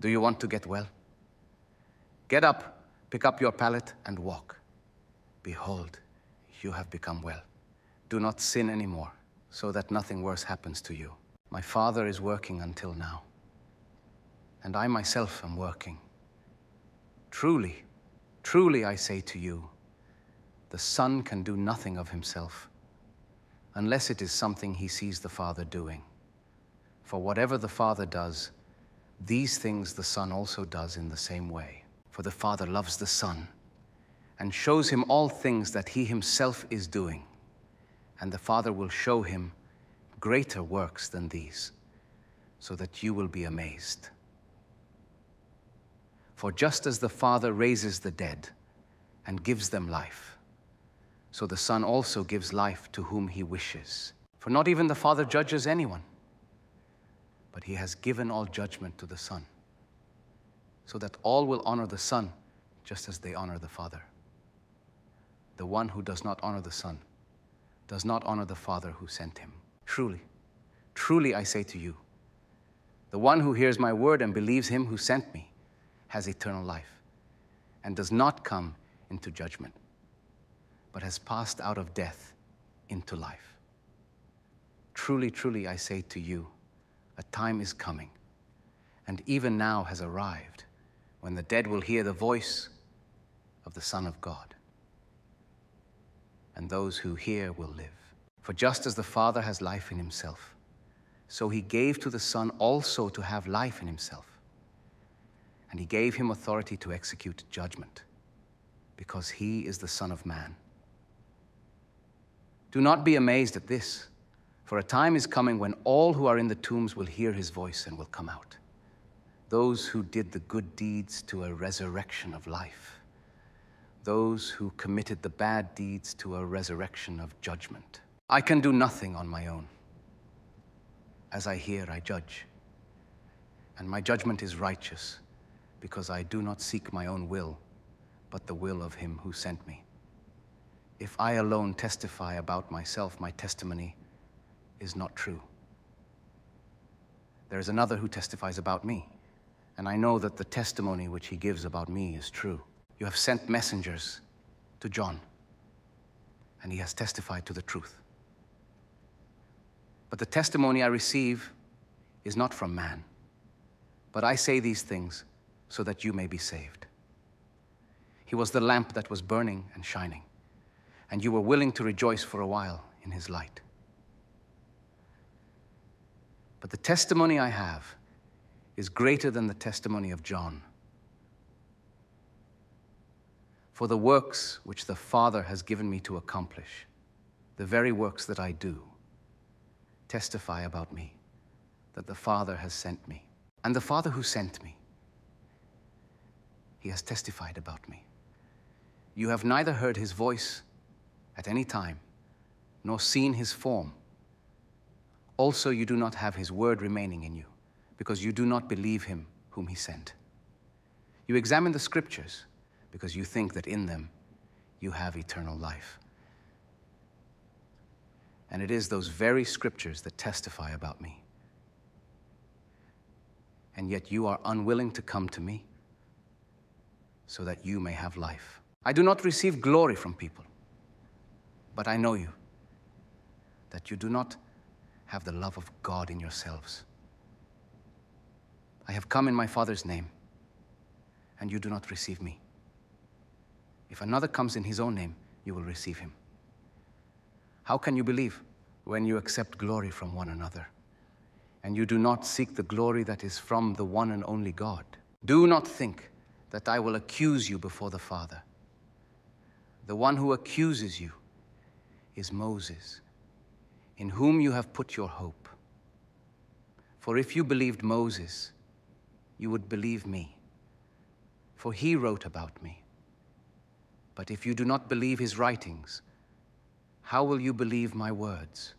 Do you want to get well? Get up, pick up your pallet, and walk. Behold, you have become well. Do not sin anymore, so that nothing worse happens to you. My Father is working until now, and I myself am working. Truly, truly I say to you, the Son can do nothing of himself, unless it is something he sees the Father doing. For whatever the Father does, these things the Son also does in the same way. For the Father loves the Son, and shows him all things that he himself is doing, and the Father will show him greater works than these, so that you will be amazed. For just as the Father raises the dead and gives them life, so the Son also gives life to whom he wishes. For not even the Father judges anyone, but he has given all judgment to the Son, so that all will honor the Son just as they honor the Father. The one who does not honor the Son does not honor the Father who sent him. Truly, truly I say to you, the one who hears my word and believes him who sent me has eternal life, and does not come into judgment, but has passed out of death into life. Truly, truly I say to you, a time is coming, and even now has arrived, when the dead will hear the voice of the Son of God, and those who hear will live. For just as the Father has life in himself, so he gave to the Son also to have life in himself. And he gave him authority to execute judgment, because he is the Son of Man. Do not be amazed at this, for a time is coming when all who are in the tombs will hear his voice and will come out. Those who did the good deeds to a resurrection of life. Those who committed the bad deeds to a resurrection of judgment. I can do nothing on my own. As I hear, I judge. And my judgment is righteous, because I do not seek my own will, but the will of him who sent me. If I alone testify about myself, my testimony is not true. There is another who testifies about me, and I know that the testimony which he gives about me is true. You have sent messengers to John, and he has testified to the truth. But the testimony I receive is not from man, but I say these things so that you may be saved. He was the lamp that was burning and shining, and you were willing to rejoice for a while in his light. But the testimony I have is greater than the testimony of John. For the works which the Father has given me to accomplish, the very works that I do, testify about me, that the Father has sent me. And the Father who sent me, he has testified about me. You have neither heard his voice at any time, nor seen his form. Also, you do not have his word remaining in you, because you do not believe him whom he sent. You examine the scriptures, because you think that in them you have eternal life. And it is those very scriptures that testify about me. And yet you are unwilling to come to me, so that you may have life. I do not receive glory from people, but I know you, that you do not have the love of God in yourselves. I have come in my Father's name, and you do not receive me. If another comes in his own name, you will receive him. How can you believe when you accept glory from one another, and you do not seek the glory that is from the one and only God? Do not think that I will accuse you before the Father. The one who accuses you is Moses, in whom you have put your hope. For if you believed Moses, you would believe me, for he wrote about me. But if you do not believe his writings, how will you believe my words?